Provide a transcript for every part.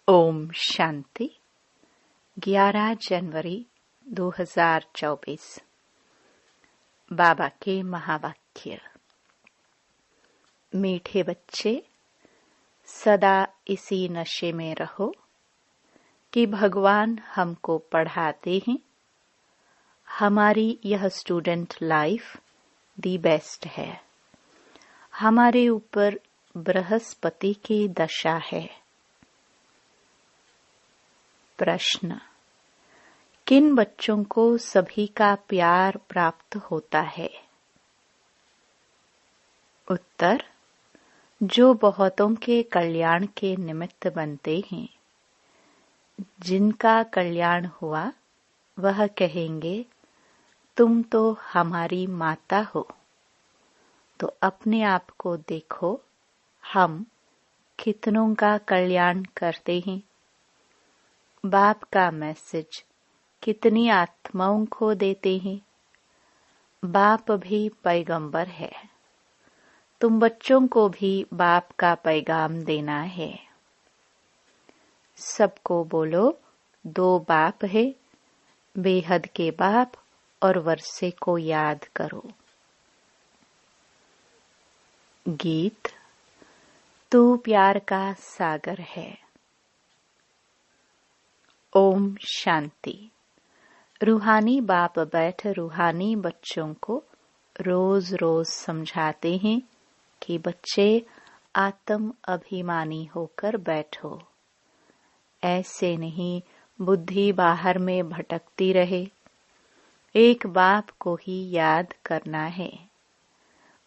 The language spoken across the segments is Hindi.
ओम शांति। 11 जनवरी 2024। बाबा के महावाक्य। मीठे बच्चे, सदा इसी नशे में रहो कि भगवान हमको पढ़ाते हैं। हमारी यह स्टूडेंट लाइफ दी बेस्ट है। हमारे ऊपर बृहस्पति की दशा है। प्रश्न: किन बच्चों को सभी का प्यार प्राप्त होता है? उत्तर: जो बहुतों के कल्याण के निमित्त बनते हैं। जिनका कल्याण हुआ वह कहेंगे, तुम तो हमारी माता हो। तो अपने आप को देखो, हम कितनों का कल्याण करते हैं। बाप का मैसेज कितनी आत्माओं को देते हैं। बाप भी पैगंबर है। तुम बच्चों को भी बाप का पैगाम देना है। सबको बोलो, दो बाप है, बेहद के बाप और वर्षे को याद करो। गीत। तू प्यार का सागर है। ओम शांति। रूहानी बाप बैठ रूहानी बच्चों को रोज रोज समझाते हैं कि बच्चे आत्म अभिमानी होकर बैठो। ऐसे नहीं बुद्धि बाहर में भटकती रहे। एक बाप को ही याद करना है।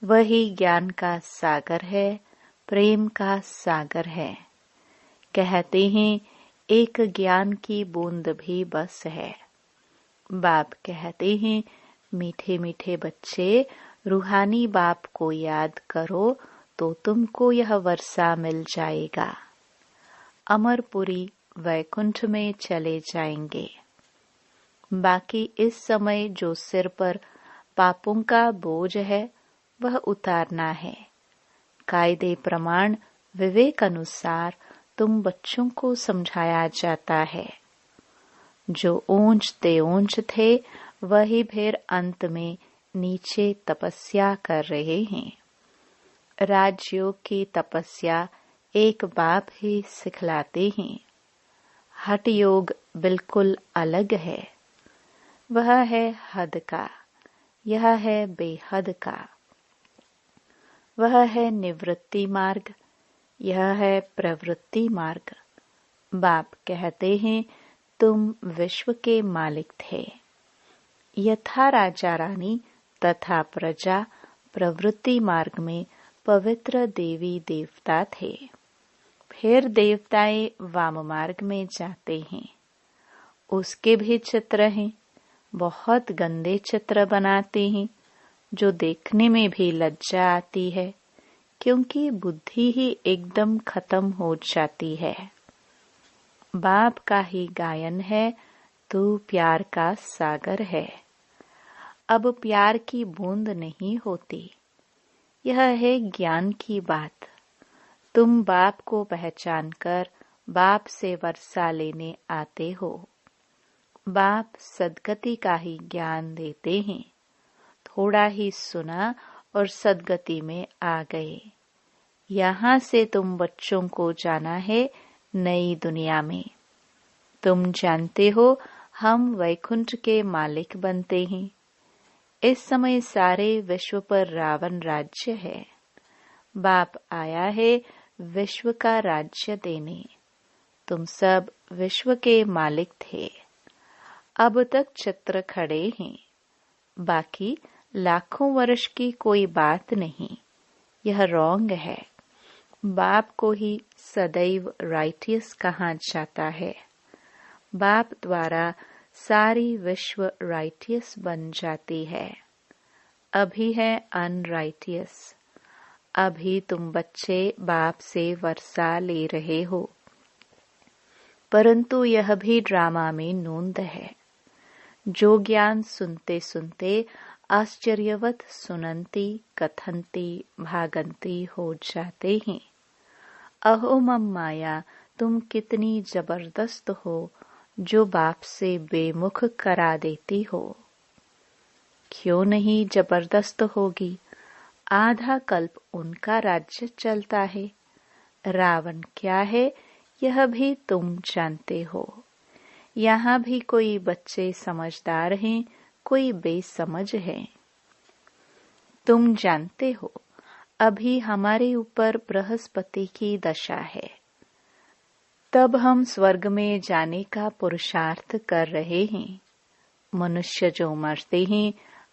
वही ज्ञान का सागर है, प्रेम का सागर है। कहते हैं एक ज्ञान की बूंद भी बस है। बाप कहते हैं, मीठे मीठे बच्चे, रूहानी बाप को याद करो तो तुमको यह वर्षा मिल जाएगा। अमरपुरी वैकुंठ में चले जाएंगे। बाकी इस समय जो सिर पर पापों का बोझ है वह उतारना है। कायदे प्रमाण विवेक अनुसार तुम बच्चों को समझाया जाता है। जो ऊंचते ऊंच थे वही फिर अंत में नीचे तपस्या कर रहे हैं। राजयोग की तपस्या एक बाप ही सिखलाते हैं। हठ योग बिल्कुल अलग है। वह है हद का, यह है बेहद का। वह है निवृत्ति मार्ग, यह है प्रवृत्ति मार्ग। बाप कहते हैं, तुम विश्व के मालिक थे। यथा राजा रानी तथा प्रजा प्रवृत्ति मार्ग में पवित्र देवी देवता थे। फिर देवताएं वाम मार्ग में जाते हैं। उसके भी चित्र हैं। बहुत गंदे चित्र बनाते हैं, जो देखने में भी लज्जा आती है, क्योंकि बुद्धि ही एकदम खत्म हो जाती है। बाप का ही गायन है, तू प्यार का सागर है। अब प्यार की बूंद नहीं होती। यह है ज्ञान की बात। तुम बाप को पहचान कर बाप से वर्षा लेने आते हो। बाप सद्गति का ही ज्ञान देते हैं। थोड़ा ही सुना और सद्गति में आ गए। यहाँ से तुम बच्चों को जाना है नई दुनिया में। तुम जानते हो हम वैकुंठ के मालिक बनते हैं। इस समय सारे विश्व पर रावण राज्य है। बाप आया है विश्व का राज्य देने। तुम सब विश्व के मालिक थे। अब तक चित्र खड़े हैं। बाकी लाखों वर्ष की कोई बात नहीं। यह रॉन्ग है। बाप को ही सदैव राइटियस कहा जाता है। बाप द्वारा सारी विश्व राइटियस बन जाती है। अभी है अनराइटियस। अभी तुम बच्चे बाप से वर्षा ले रहे हो। परंतु यह भी ड्रामा में नोंद है। जो ज्ञान सुनते सुनते आश्चर्यवत सुनंती कथंती भागंती हो जाते हैं। अहो मम माया तुम कितनी जबरदस्त हो जो बाप से बेमुख करा देती हो। क्यों नहीं जबरदस्त होगी? आधा कल्प उनका राज्य चलता है। रावण क्या है यह भी तुम जानते हो। यहाँ भी कोई बच्चे समझदार हैं, कोई बेसमझ हैं। तुम जानते हो अभी हमारे ऊपर बृहस्पति की दशा है। तब हम स्वर्ग में जाने का पुरुषार्थ कर रहे हैं। मनुष्य जो मरते हैं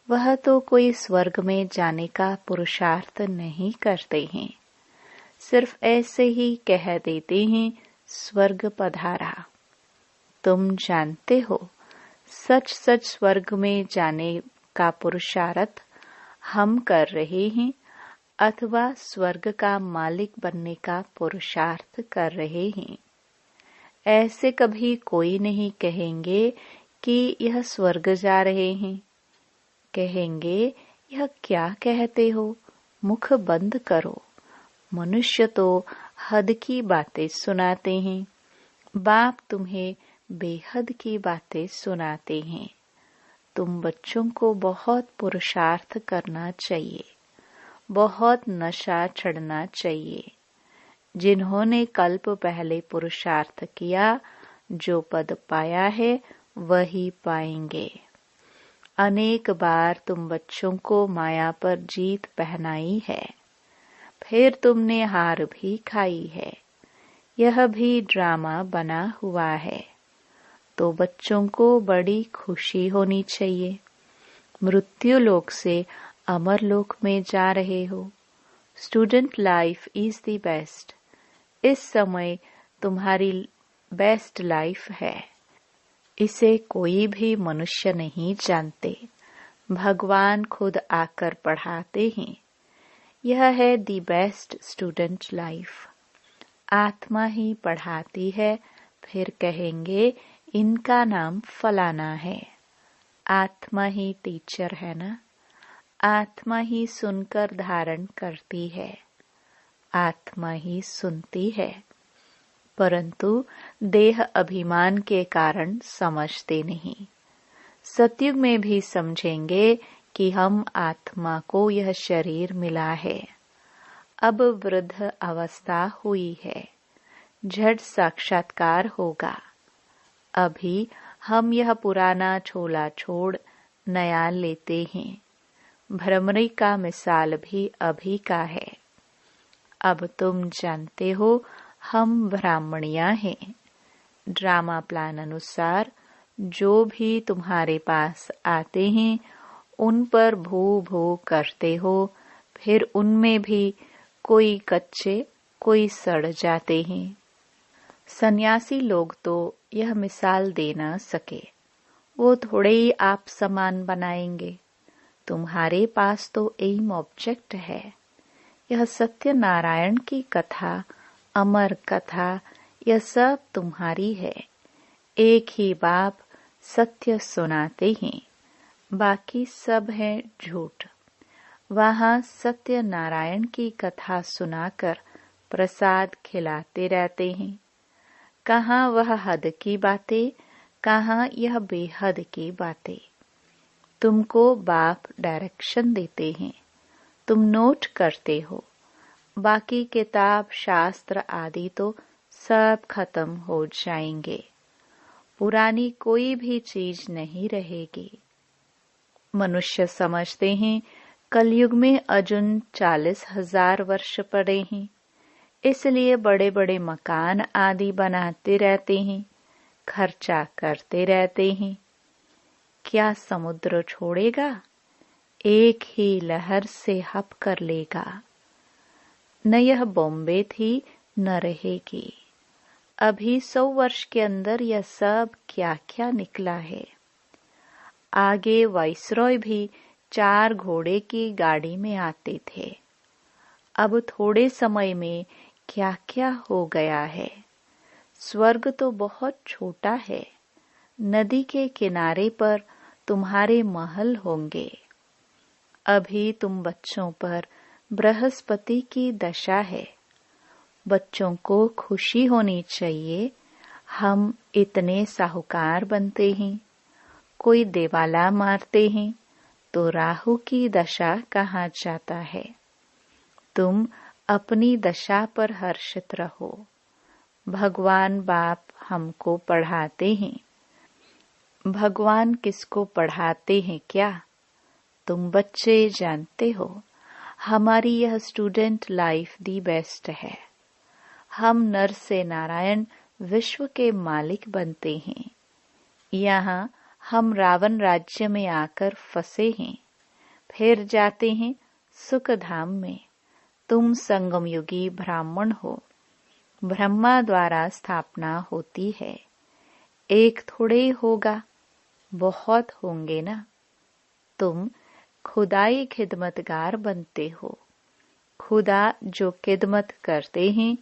वह तो कोई स्वर्ग में जाने का पुरुषार्थ नहीं करते हैं, सिर्फ ऐसे ही कह देते हैं स्वर्ग पधारा। तुम जानते हो सच सच स्वर्ग में जाने का पुरुषार्थ हम कर रहे हैं अथवा स्वर्ग का मालिक बनने का पुरुषार्थ कर रहे हैं। ऐसे कभी कोई नहीं कहेंगे कि यह स्वर्ग जा रहे हैं। कहेंगे यह क्या कहते हो, मुख बंद करो। मनुष्य तो हद की बातें सुनाते हैं, बाप तुम्हें बेहद की बातें सुनाते हैं। तुम बच्चों को बहुत पुरुषार्थ करना चाहिए, बहुत नशा चढ़ना चाहिए। जिन्होंने कल्प पहले पुरुषार्थ किया, जो पद पाया है वही पाएंगे। अनेक बार तुम बच्चों को माया पर जीत पहनाई है, फिर तुमने हार भी खाई है। यह भी ड्रामा बना हुआ है। तो बच्चों को बड़ी खुशी होनी चाहिए। मृत्यु लोक से अमर लोक में जा रहे हो। Student life is the best. इस समय तुम्हारी बेस्ट लाइफ है। इसे कोई भी मनुष्य नहीं जानते, भगवान खुद आकर पढ़ाते हैं। यह है दी बेस्ट स्टूडेंट लाइफ। आत्मा ही पढ़ाती है, फिर कहेंगे इनका नाम फलाना है। आत्मा ही टीचर है ना। आत्मा ही सुनकर धारण करती है, आत्मा ही सुनती है, परंतु देह अभिमान के कारण समझते नहीं। सतयुग में भी समझेंगे कि हम आत्मा को यह शरीर मिला है। अब वृद्ध अवस्था हुई है, झट साक्षात्कार होगा। अभी हम यह पुराना छोला छोड़ नया लेते हैं। भ्रमरी का मिसाल भी अभी का है। अब तुम जानते हो हम ब्राह्मणियां हैं। ड्रामा प्लान अनुसार जो भी तुम्हारे पास आते हैं उन पर भू भू करते हो, फिर उनमें भी कोई कच्चे कोई सड़ जाते हैं। सन्यासी लोग तो यह मिसाल दे न सके, वो थोड़े ही आप समान बनाएंगे। तुम्हारे पास तो एम ऑब्जेक्ट है। यह सत्यनारायण की कथा, अमर कथा, यह सब तुम्हारी है। एक ही बाप सत्य सुनाते हैं, बाकी सब है झूठ। वहाँ सत्यनारायण की कथा सुनाकर प्रसाद खिलाते रहते हैं। कहाँ वह हद की बातें, कहाँ यह बेहद की बातें। तुमको बाप डायरेक्शन देते हैं, तुम नोट करते हो। बाकी किताब शास्त्र आदि तो सब खत्म हो जाएंगे, पुरानी कोई भी चीज नहीं रहेगी। मनुष्य समझते हैं कलयुग में अजुन 40,000 वर्ष पड़े हैं, इसलिए बड़े बड़े मकान आदि बनाते रहते हैं, खर्चा करते रहते हैं। क्या समुद्र छोड़ेगा? एक ही लहर से हप कर लेगा। न यह बॉम्बे थी न रहेगी। अभी 100 वर्ष के अंदर यह सब क्या क्या निकला है। आगे वाइसरॉय भी 4 घोड़े की गाड़ी में आते थे। अब थोड़े समय में क्या क्या हो गया है। स्वर्ग तो बहुत छोटा है। नदी के किनारे पर तुम्हारे महल होंगे। अभी तुम बच्चों पर बृहस्पति की दशा है। बच्चों को खुशी होनी चाहिए, हम इतने साहूकार बनते हैं। कोई देवाला मारते हैं तो राहु की दशा कहा जाता है। तुम अपनी दशा पर हर्षित रहो। भगवान बाप हमको पढ़ाते हैं। भगवान किसको पढ़ाते हैं क्या? तुम बच्चे जानते हो। हमारी यह स्टूडेंट लाइफ दी बेस्ट है। हम नर से नारायण विश्व के मालिक बनते हैं। यहाँ हम रावण राज्य में आकर फंसे हैं, फिर जाते हैं सुख धाम में। तुम संगम युगी ब्राह्मण हो। ब्रह्मा द्वारा स्थापना होती है। एक थोड़े होगा, बहुत होंगे ना। तुम खुदाई खिदमतगार बनते हो। खुदा जो खिदमत करते हैं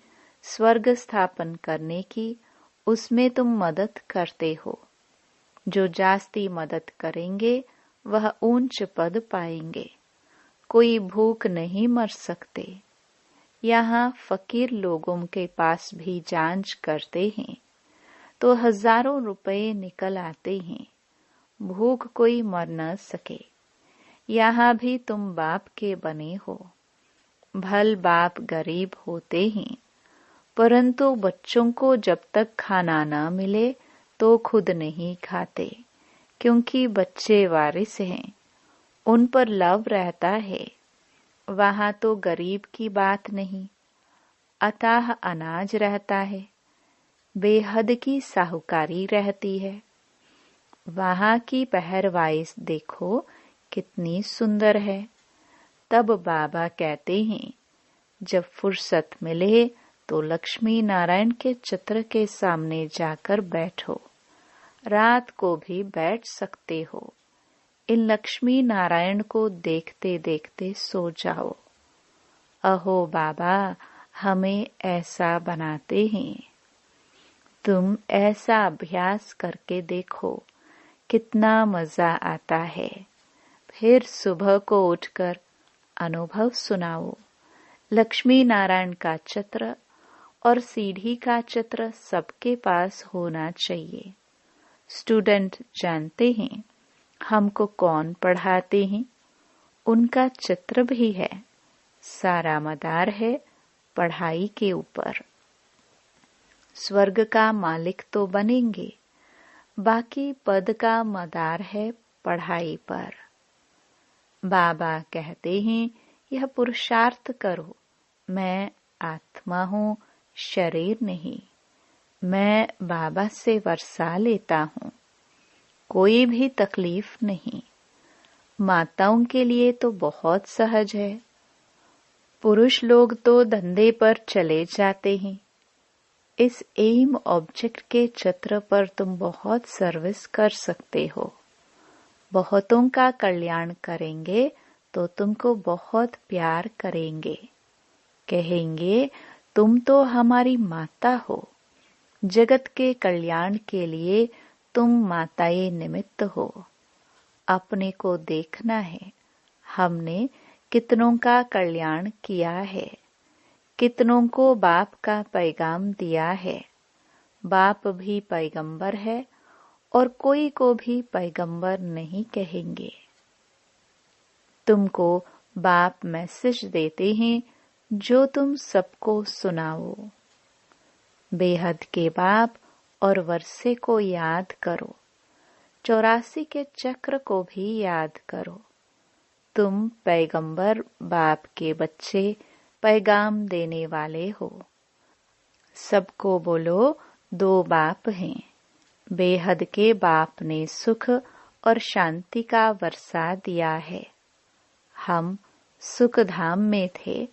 स्वर्ग स्थापन करने की, उसमें तुम मदद करते हो। जो जास्ती मदद करेंगे वह ऊंच पद पाएंगे। कोई भूख नहीं मर सकते। यहाँ फकीर लोगों के पास भी जांच करते हैं तो हजारों रुपए निकल आते हैं। भूख कोई मर न सके। यहाँ भी तुम बाप के बने हो। भल बाप गरीब होते हैं, परंतु बच्चों को जब तक खाना न मिले तो खुद नहीं खाते, क्योंकि बच्चे वारिस हैं। उन पर लव रहता है। वहाँ तो गरीब की बात नहीं, अताह अनाज रहता है। बेहद की साहूकारी रहती है। वहाँ की पहरवाइश देखो कितनी सुंदर है। तब बाबा कहते हैं, जब फुर्सत मिले तो लक्ष्मी नारायण के चित्र के सामने जाकर बैठो। रात को भी बैठ सकते हो। इन लक्ष्मी नारायण को देखते देखते सो जाओ। अहो बाबा, हमें ऐसा बनाते हैं। तुम ऐसा अभ्यास करके देखो, कितना मजा आता है। फिर सुबह को उठकर अनुभव सुनाओ। लक्ष्मी नारायण का चित्र और सीढ़ी का चित्र सबके पास होना चाहिए। स्टूडेंट जानते हैं हमको कौन पढ़ाते हैं? उनका चित्र भी है। सारा मदार है पढ़ाई के ऊपर। स्वर्ग का मालिक तो बनेंगे, बाकी पद का मदार है पढ़ाई पर। बाबा कहते हैं, यह पुरुषार्थ करो। मैं आत्मा हूँ, शरीर नहीं। मैं बाबा से वर्षा लेता हूँ। कोई भी तकलीफ नहीं। माताओं के लिए तो बहुत सहज है। पुरुष लोग तो धंधे पर चले जाते हैं। इस एम ऑब्जेक्ट के चित्र पर तुम बहुत सर्विस कर सकते हो। बहुतों का कल्याण करेंगे तो तुमको बहुत प्यार करेंगे। कहेंगे, तुम तो हमारी माता हो। जगत के कल्याण के लिए तुम माताए निमित्त हो। अपने को देखना है, हमने कितनों का कल्याण किया है। कितनों को बाप का पैगाम दिया है। बाप भी पैगंबर है और कोई को भी पैगंबर नहीं कहेंगे। तुमको बाप मैसेज देते हैं जो तुम सबको सुनाओ। बेहद के बाप और वर्षे को याद करो। 84 के चक्र को भी याद करो। तुम पैगंबर बाप के बच्चे, पैगाम देने वाले हो। सबको बोलो, 2 बाप हैं। बेहद के बाप ने सुख और शांति का वर्षा दिया है। हम सुख धाम में थे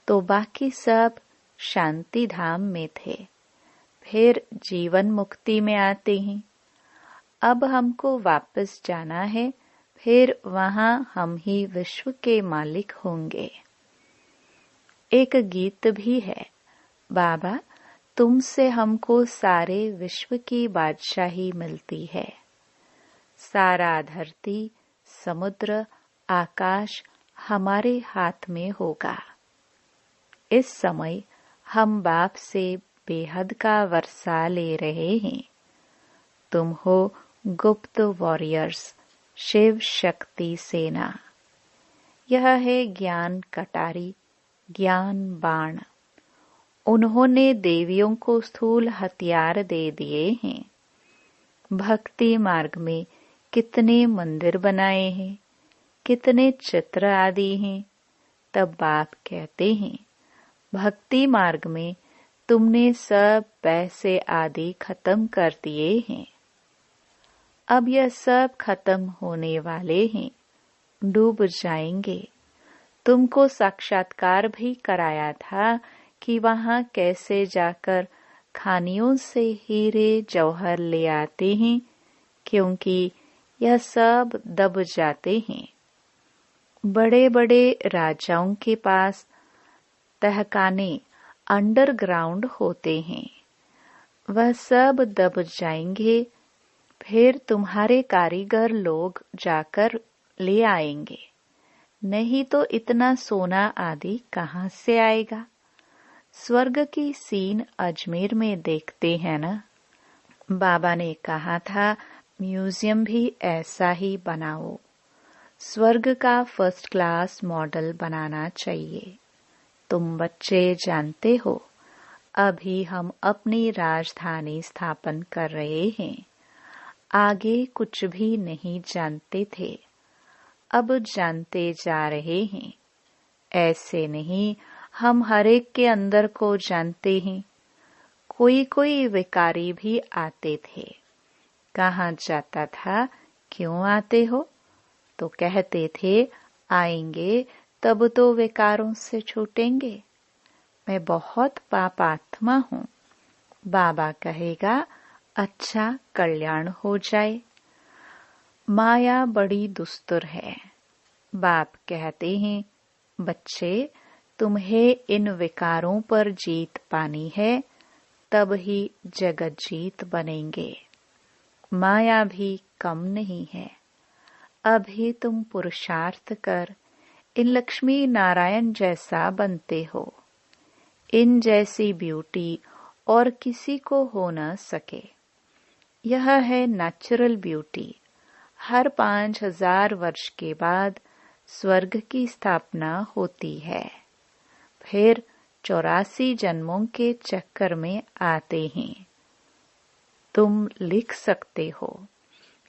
तो बाकी सब शांति धाम में थे। फिर जीवन मुक्ति में आते हैं। अब हमको वापस जाना है, फिर वहां हम ही विश्व के मालिक होंगे। एक गीत भी है, बाबा तुमसे हमको सारे विश्व की बादशाही मिलती है। सारा धरती, समुद्र, आकाश हमारे हाथ में होगा। इस समय हम बाप से बेहद का वर्षा ले रहे हैं। तुम हो गुप्त वॉरियर्स, शिव शक्ति सेना। यह है ज्ञान कटारी, ज्ञान बाण। उन्होंने देवियों को स्थूल हथियार दे दिए हैं। भक्ति मार्ग में कितने मंदिर बनाए हैं, कितने चित्र आदि हैं। तब बाप कहते हैं, भक्ति मार्ग में तुमने सब पैसे आदि खत्म कर दिए हैं। अब यह सब खत्म होने वाले हैं, डूब जाएंगे। तुमको साक्षात्कार भी कराया था कि वहां कैसे जाकर खानियों से हीरे जौहर ले आते हैं, क्योंकि यह सब दब जाते हैं। बड़े बड़े राजाओं के पास तहखाने अंडरग्राउंड होते हैं, वह सब दब जाएंगे। फिर तुम्हारे कारीगर लोग जाकर ले आएंगे, नहीं तो इतना सोना आदि कहाँ से आएगा। स्वर्ग की सीन अजमेर में देखते हैं ना। बाबा ने कहा था म्यूजियम भी ऐसा ही बनाओ। स्वर्ग का फर्स्ट क्लास मॉडल बनाना चाहिए। तुम बच्चे जानते हो, अभी हम अपनी राजधानी स्थापन कर रहे हैं। आगे कुछ भी नहीं जानते थे, अब जानते जा रहे हैं। ऐसे नहीं, हम हर एक के अंदर को जानते हैं। कोई कोई विकारी भी आते थे। कहाँ जाता था, क्यों आते हो? तो कहते थे आएंगे तब तो विकारों से छूटेंगे। मैं बहुत पापात्मा हूँ। बाबा कहेगा अच्छा कल्याण हो जाए। माया बड़ी दुस्तुर है। बाप कहते हैं बच्चे, तुम्हें इन विकारों पर जीत पानी है, तब ही जगत जीत बनेंगे। माया भी कम नहीं है। अभी तुम पुरुषार्थ कर इन लक्ष्मी नारायण जैसा बनते हो। इन जैसी ब्यूटी और किसी को हो न सके। यह है नेचुरल ब्यूटी। हर 5000 वर्ष के बाद स्वर्ग की स्थापना होती है। फिर 84 जन्मों के चक्कर में आते हैं। तुम लिख सकते हो,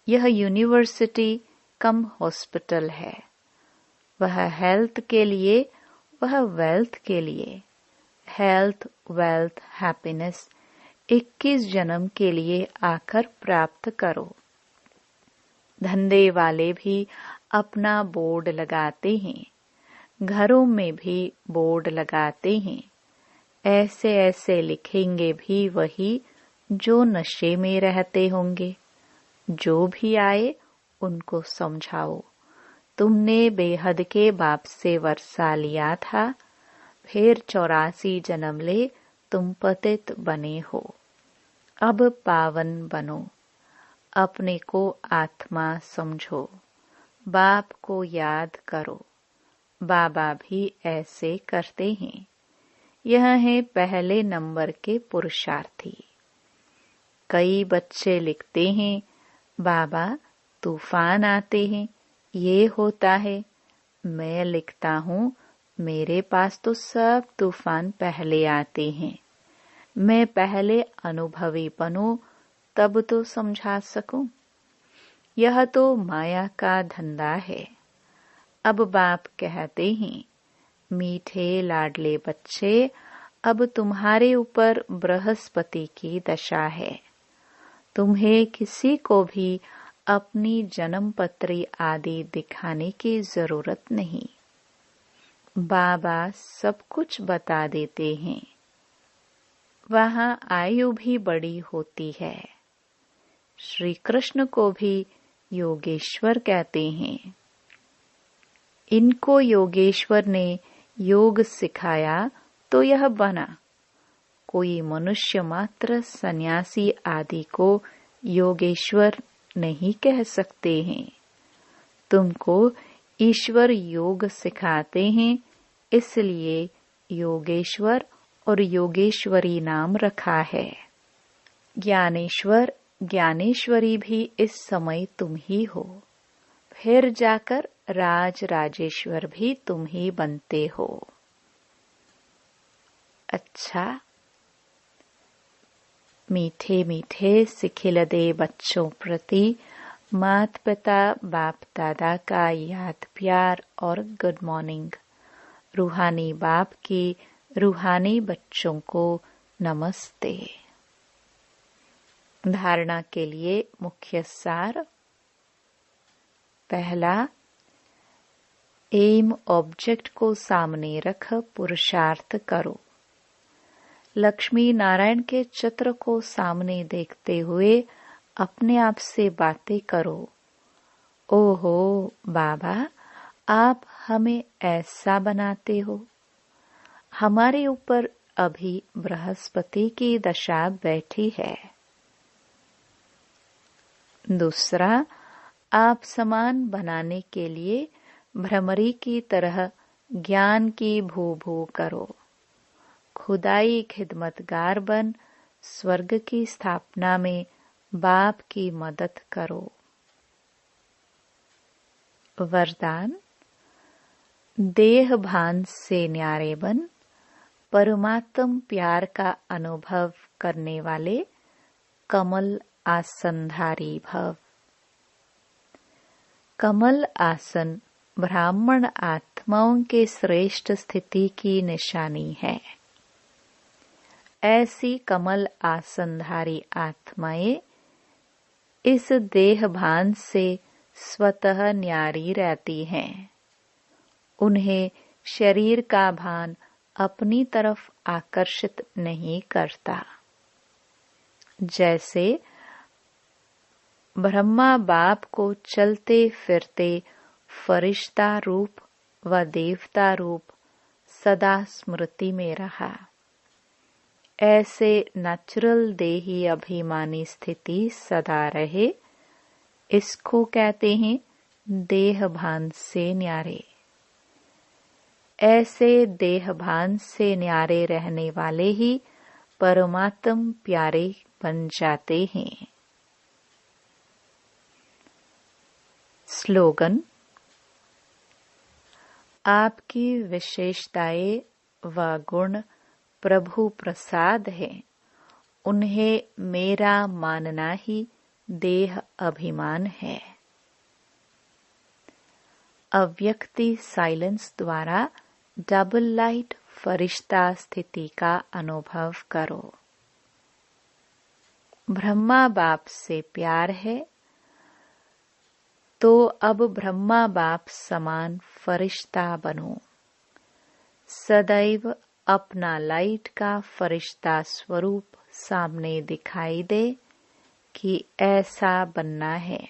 यह यूनिवर्सिटी कम हॉस्पिटल है। वह हेल्थ के लिए, वह वेल्थ के लिए। हेल्थ, वेल्थ, हैप्पीनेस 21 जन्म के लिए आकर प्राप्त करो। धंधे वाले भी अपना बोर्ड लगाते हैं, घरों में भी बोर्ड लगाते हैं। ऐसे ऐसे लिखेंगे भी वही जो नशे में रहते होंगे। जो भी आए उनको समझाओ, तुमने बेहद के बाप से वर्षा लिया था, फिर 84 जन्म ले तुम पतित बने हो। अब पावन बनो, अपने को आत्मा समझो, बाप को याद करो। बाबा भी ऐसे करते हैं। यह है पहले नंबर के पुरुषार्थी। कई बच्चे लिखते हैं बाबा तूफान आते हैं, ये होता है। मैं लिखता हूँ मेरे पास तो सब तूफान पहले आते हैं। मैं पहले अनुभवी बनूं तब तो समझा सकूं। यह तो माया का धंधा है। अब बाप कहते हैं मीठे लाडले बच्चे, अब तुम्हारे ऊपर बृहस्पति की दशा है। तुम्हें किसी को भी अपनी जन्म पत्री आदि दिखाने की जरूरत नहीं। बाबा सब कुछ बता देते हैं। वहाँ आयु भी बड़ी होती है। श्री कृष्ण को भी योगेश्वर कहते हैं। इनको योगेश्वर ने योग सिखाया तो यह बना। कोई मनुष्य मात्र सन्यासी आदि को योगेश्वर नहीं कह सकते हैं। तुमको ईश्वर योग सिखाते हैं, इसलिए योगेश्वर और योगेश्वरी नाम रखा है। ज्ञानेश्वर ज्ञानेश्वरी भी इस समय तुम ही हो। फिर जाकर राज राजेश्वर भी तुम ही बनते हो। अच्छा, मीठे मीठे सिखिलदे बच्चों प्रति माता पिता बाप दादा का याद प्यार और गुड मॉर्निंग। रूहानी बाप की रूहानी बच्चों को नमस्ते। धारणा के लिए मुख्य सार। पहला, एम ऑब्जेक्ट को सामने रख पुरुषार्थ करो। लक्ष्मी नारायण के चित्र को सामने देखते हुए अपने आप से बातें करो। ओहो बाबा, आप हमें ऐसा बनाते हो। हमारे ऊपर अभी बृहस्पति की दशा बैठी है। दूसरा, आप समान बनाने के लिए भ्रमरी की तरह ज्ञान की भू भू करो। खुदाई खिदमतगार बन स्वर्ग की स्थापना में बाप की मदद करो। वरदान, देह भान से न्यारे बन परमात्म प्यार का अनुभव करने वाले कमल आसनधारी भव। कमल आसन ब्राह्मण आत्माओं के श्रेष्ठ स्थिति की निशानी है। ऐसी कमल आसनधारी आत्माएं इस देह भान से स्वतः न्यारी रहती हैं। उन्हें शरीर का भान अपनी तरफ आकर्षित नहीं करता। जैसे ब्रह्मा बाप को चलते फिरते फरिश्ता रूप व देवता रूप सदा स्मृति में रहा, ऐसे नेचुरल देही अभिमानी स्थिति सदा रहे। इसको कहते हैं देह भान से न्यारे। ऐसे देह भान से न्यारे रहने वाले ही परमात्म प्यारे बन जाते हैं। स्लोगन, आपकी विशेषताएं व गुण प्रभु प्रसाद है। उन्हें मेरा मानना ही देह अभिमान है। अव्यक्ति साइलेंस द्वारा डबल लाइट फरिश्ता स्थिति का अनुभव करो। ब्रह्मा बाप से प्यार है तो अब ब्रह्मा बाप समान फरिश्ता बनो। सदैव अपना लाइट का फरिश्ता स्वरूप सामने दिखाई दे कि ऐसा बनना है,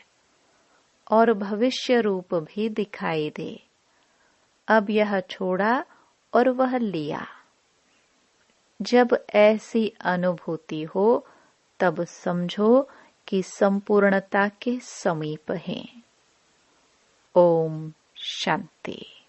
और भविष्य रूप भी दिखाई दे। अब यह छोड़ा और वह लिया। जब ऐसी अनुभूति हो तब समझो कि संपूर्णता के समीप है। ओम शांति।